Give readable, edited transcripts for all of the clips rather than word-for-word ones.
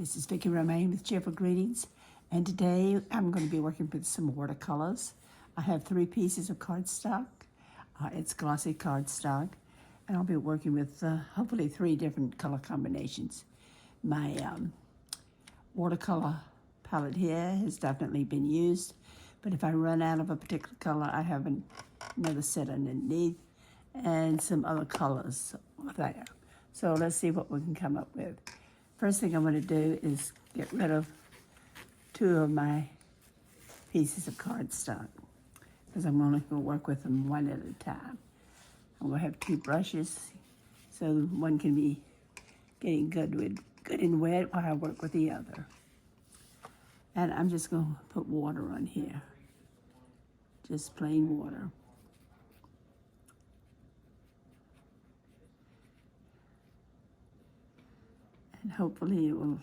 This is Vicki Romaine with Cheerful Greetings, and today I'm going to be working with some watercolors. I have 3 pieces of cardstock. It's glossy cardstock, and I'll be working with hopefully 3 different color combinations. My watercolor palette here has definitely been used, but if I run out of a particular color, I have another set underneath and some other colors there. So let's see what we can come up with. First thing I'm going to do is get rid of 2 of my pieces of cardstock because I'm only going to work with them one at a time. I'm going to have 2 brushes so one can be getting good and wet while I work with the other. And I'm just going to put water on here, just plain water. And hopefully it will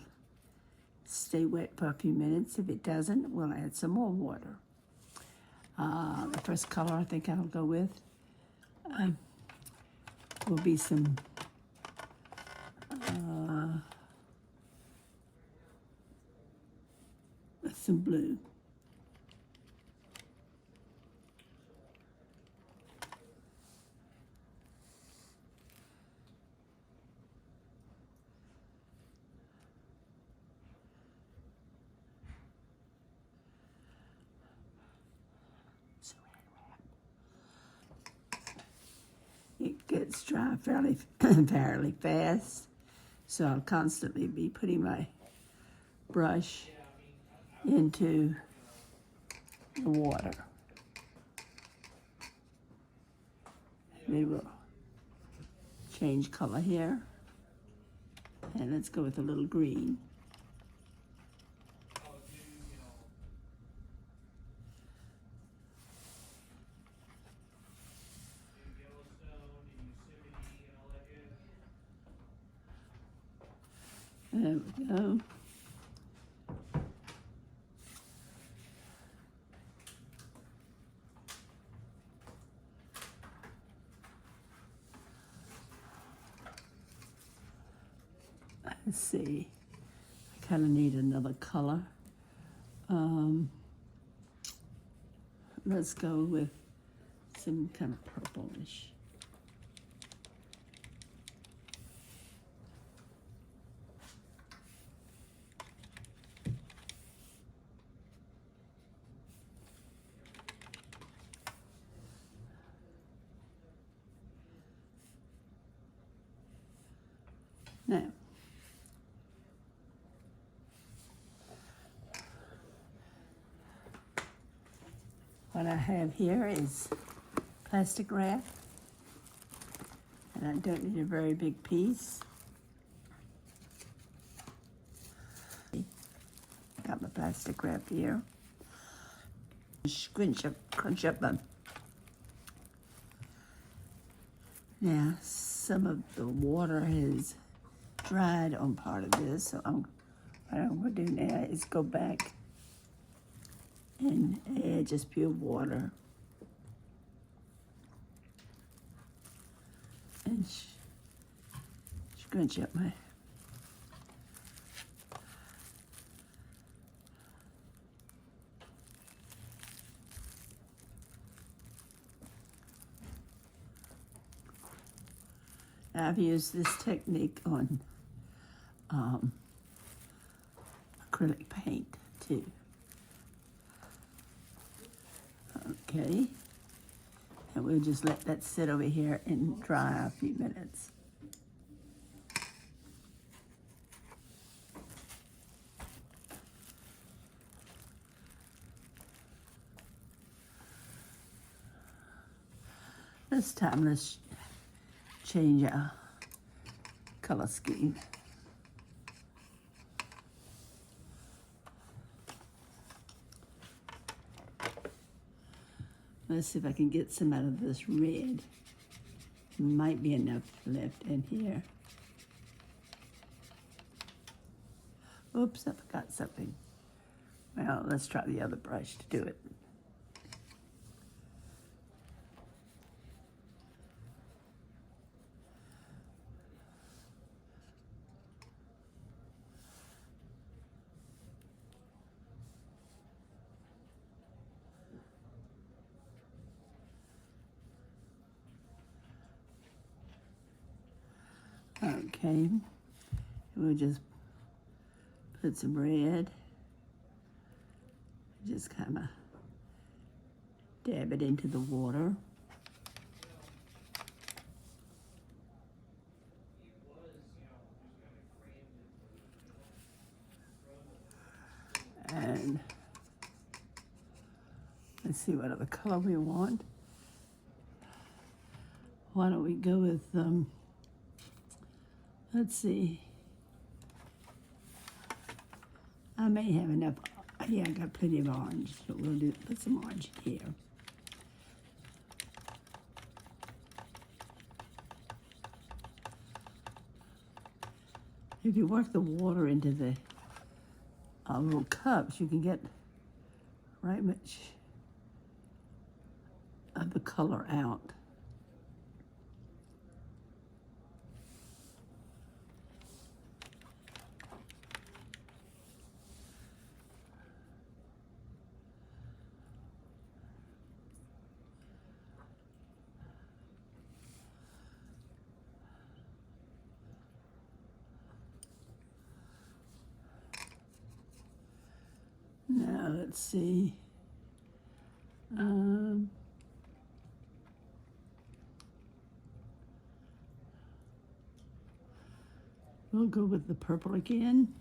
stay wet for a few minutes. If it doesn't, we'll add some more water. The first color I think I'll go with will be some blue. It gets dry fairly fast, so I'll constantly be putting my brush into the water. It will change color here, and let's go with a little green. There we go. Let's see. I kind of need another color. Let's go with some kind of purplish. Now, what I have here is plastic wrap, and I don't need a very big piece. Got my plastic wrap here. Crunch up them. Now, some of the water has dried on part of this, so what I'm going to do now is go back and add just pure water and scrunch up my I've used this technique on acrylic paint too. Okay, and we'll just let that sit over here and dry a few minutes. This time, let's change our color scheme. Let's see if I can get some out of this red. Might be enough left in here. Oops, I forgot something. Well, let's try the other brush to do it. Okay, we'll just put some red, just kind of dab it into the water. And let's see what other color we want. Why don't we go with, let's see. I may have enough, yeah, I got plenty of orange, so we'll put some orange in here. If you work the water into the little cups, you can get right much of the color out. Now let's see. We'll go with the purple again.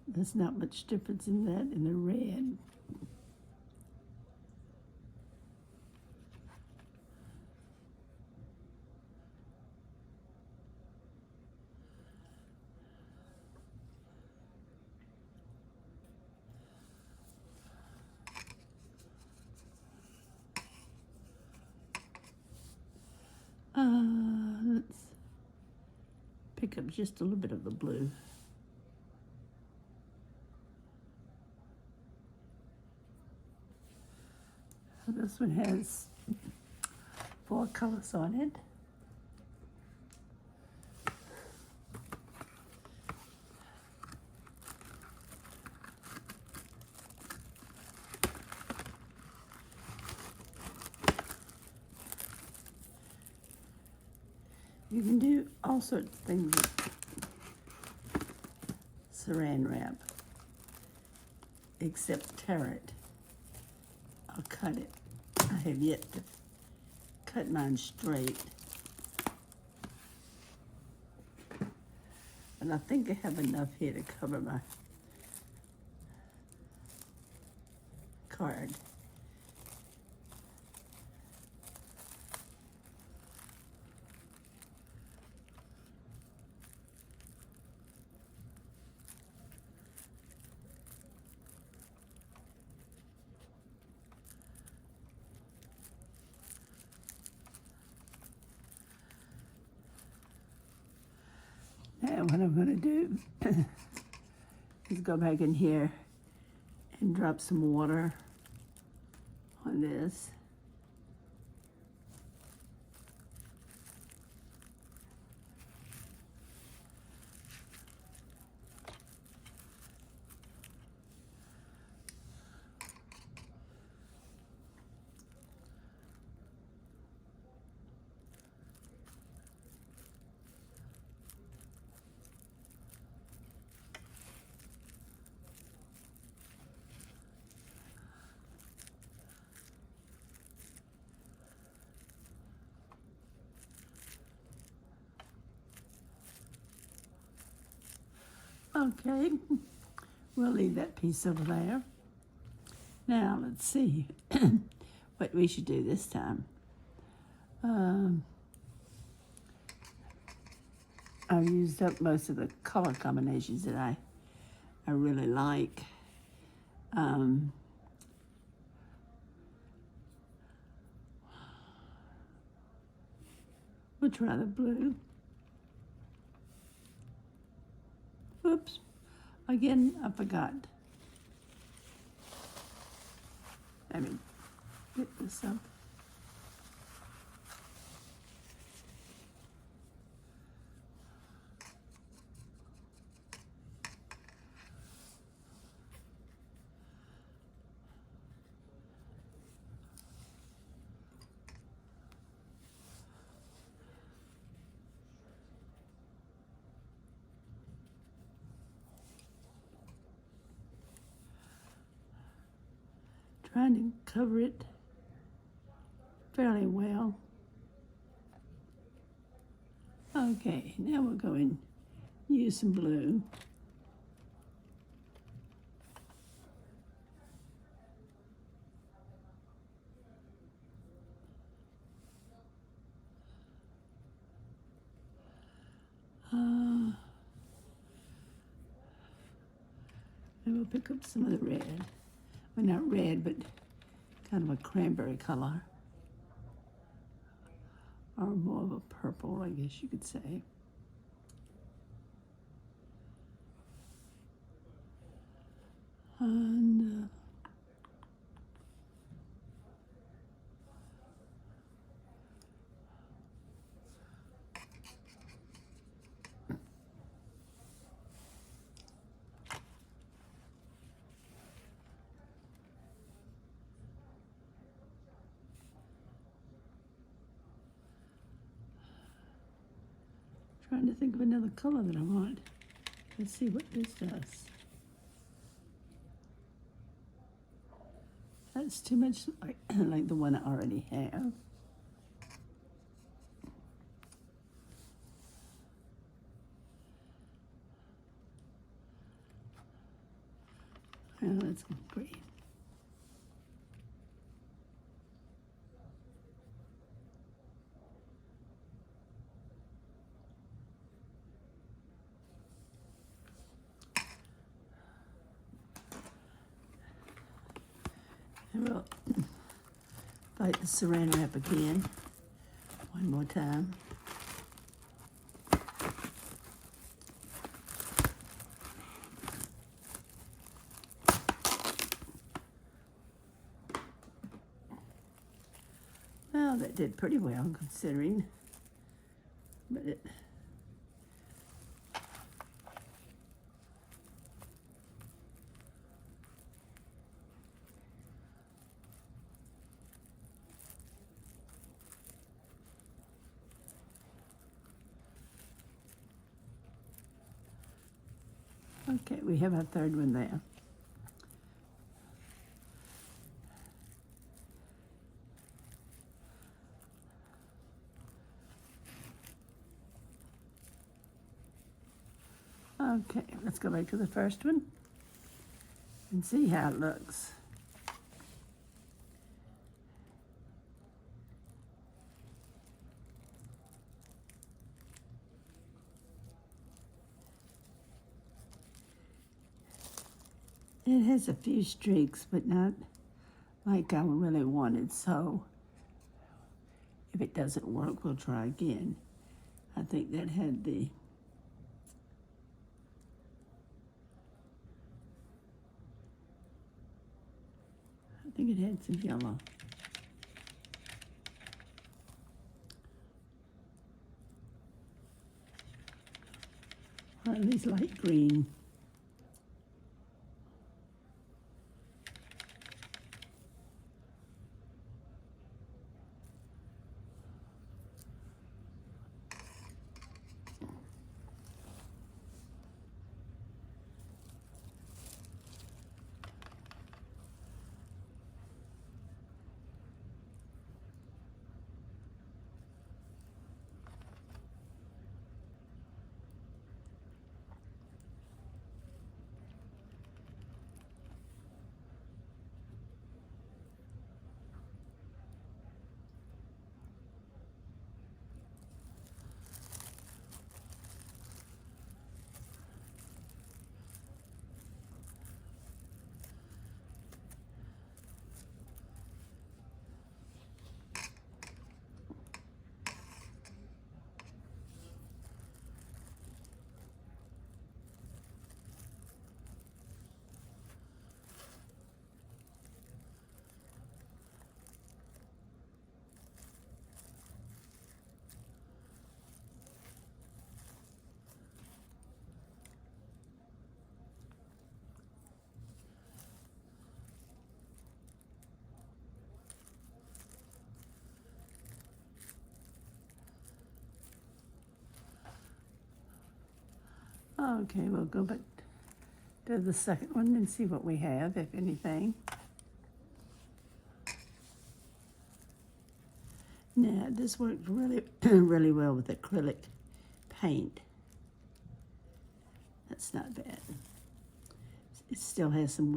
There's not much difference in that in the red. Let's pick up just a little bit of the blue. So this one has 4 colors on it. You can do all sorts of things with saran wrap, except tear it. I'll cut it. I have yet to cut mine straight. And I think I have enough here to cover my card. Now what I'm going to do is go back in here and drop some water on this. Okay, we'll leave that piece over there. Now, let's see what we should do this time. I've used up most of the color combinations that I really like. We'll try the blue. Oops, again, I forgot. Let me get this up. trying to cover it fairly well. Okay, now we'll go and use some blue. And we'll pick up some of the red. Well, not red, but kind of a cranberry color. Or more of a purple, I guess you could say. And trying to think of another color that I want. Let's see what this does. That's too much like the one I already have. Oh, that's green. And we'll light the saran wrap again, one more time. Well, that did pretty well considering, but it okay, we have our third one there. Okay, let's go back to the first one and see how it looks. It has a few streaks, but not like I really wanted, so if it doesn't work, we'll try again. I think that had the I think it had some yellow. Or at least light green. Okay, we'll go back to the second one and see what we have, if anything. Now, this worked really, really well with acrylic paint. That's not bad. It still has some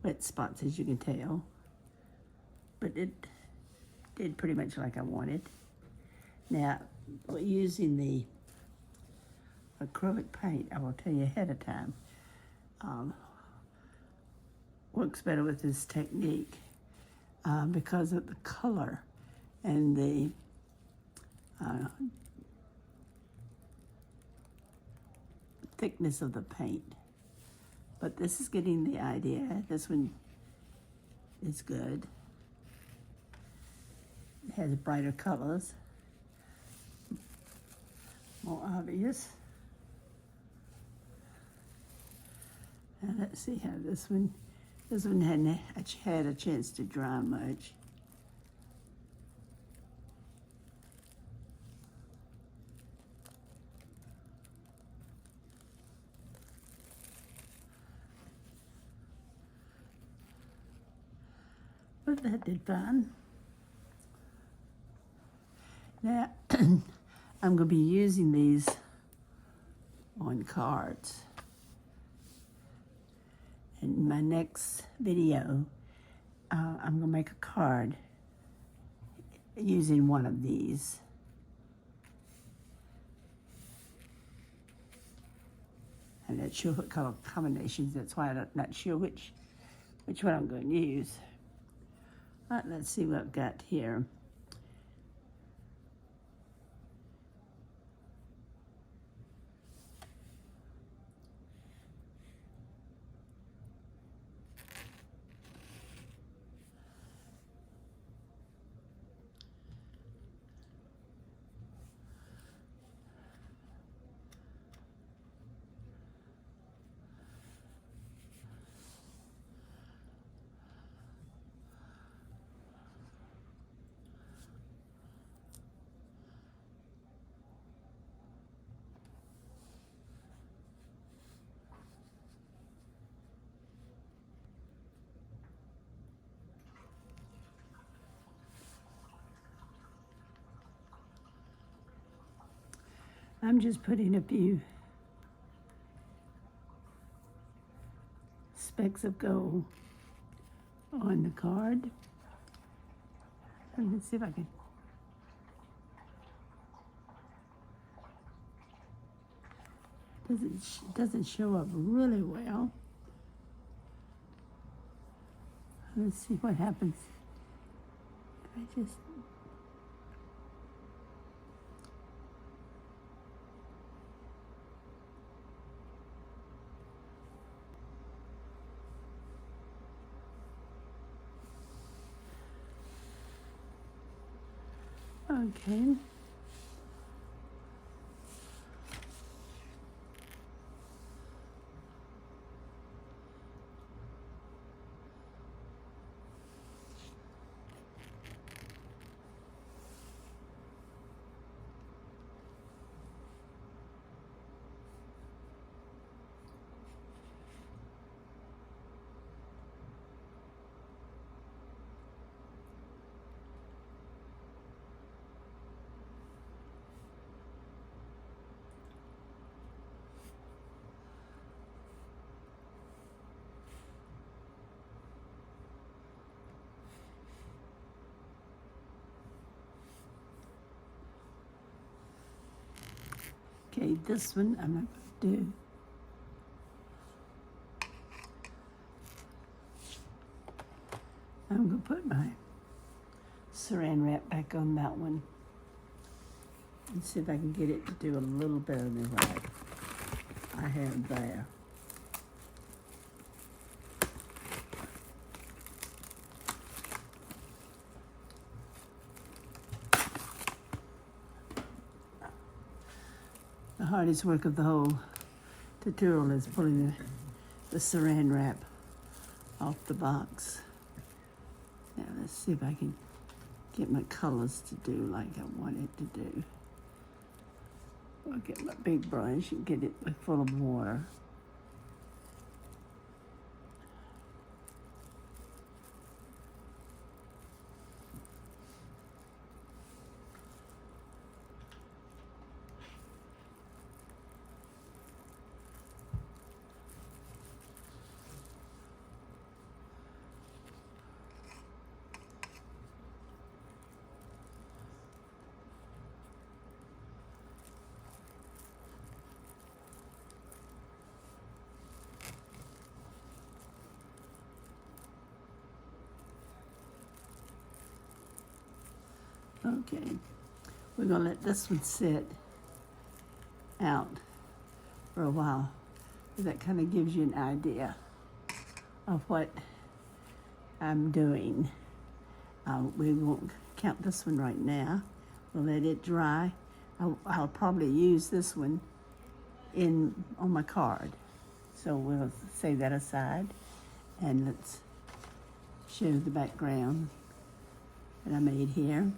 wet spots, as you can tell, but it did pretty much like I wanted. Now, using the acrylic paint, I will tell you ahead of time, works better with this technique because of the color and the thickness of the paint. But this is getting the idea. This one is good. It has brighter colors, more obvious. Now let's see how this one hadn't had a chance to dry much. But that did fine. Now, I'm going to be using these on cards. In my next video, I'm going to make a card using one of these. I'm not sure what color combinations, that's why I'm not sure which one I'm going to use. All right, let's see what I've got here. I'm just putting a few specks of gold on the card. Let me see if I can. Doesn't show up really well. Let's see what happens. I just. Okay. Okay, this one I'm not going to do. I'm going to put my saran wrap back on that one and see if I can get it to do a little better than what I have there. The hardest work of the whole tutorial is pulling the saran wrap off the box. Now let's see if I can get my colors to do like I want it to do. I'll get my big brush and get it full of water. Okay, we're gonna let this one sit out for a while. That kind of gives you an idea of what I'm doing. We won't count this one right now. We'll let it dry. I'll probably use this one on my card. So we'll save that aside, and let's show the background that I made here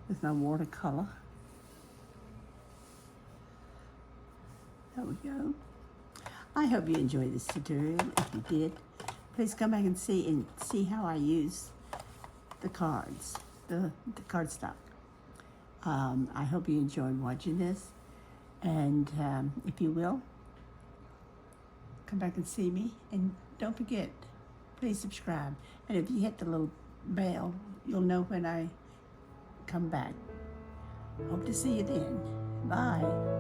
with my watercolor. There we go. I hope you enjoyed this tutorial. If you did, please come back and see how I use the cards, the cardstock. I hope you enjoyed watching this, and if you will, come back and see me, and don't forget, please subscribe, and if you hit the little bell, you'll know when I come back. Hope to see you then. Bye.